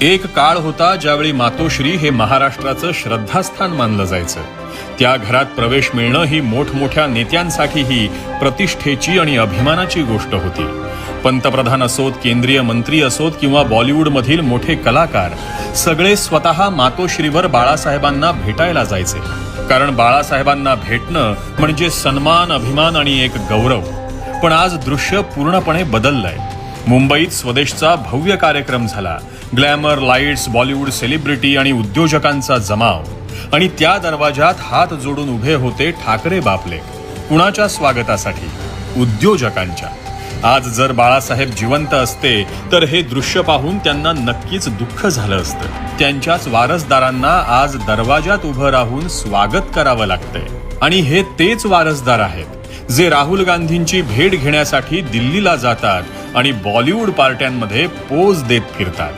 एक काळ होता ज्यावेळी मातोश्री हे महाराष्ट्राचं श्रद्धास्थान मानलं जायचं. त्या घरात प्रवेश मिळणं ही मोठमोठ्या नेत्यांसाठीही प्रतिष्ठेची आणि अभिमानाची गोष्ट होती. पंतप्रधान असोत, केंद्रीय मंत्री असोत किंवा बॉलिवूडमधील मोठे कलाकार सगळे स्वतः मातोश्रीवर बाळासाहेबांना भेटायला जायचे. कारण बाळासाहेबांना भेटणं म्हणजे सन्मान, अभिमान आणि एक गौरव. पण आज दृश्य पूर्णपणे बदललंय. मुंबईत स्वदेशचा भव्य कार्यक्रम झाला. ग्लॅमर, लाईट्स, बॉलिवूड सेलिब्रिटी आणि उद्योजकांचा जमाव. आणि त्या दरवाजात हात जोडून उभे होते ठाकरे बापले. कुणाच्या स्वागतासाठी? उद्योजकांच्या. आज जर बाळासाहेब जिवंत असते तर हे दृश्य पाहून त्यांना नक्कीच दुःख झालं असतं. त्यांच्याच वारसदारांना आज दरवाजात उभं राहून स्वागत करावं लागतंय. आणि हे तेच वारसदार आहेत जे राहुल गांधींची भेट घेण्यासाठी दिल्लीला जातात आणि बॉलिवूड पार्ट्यांमध्ये पोज देत फिरतात.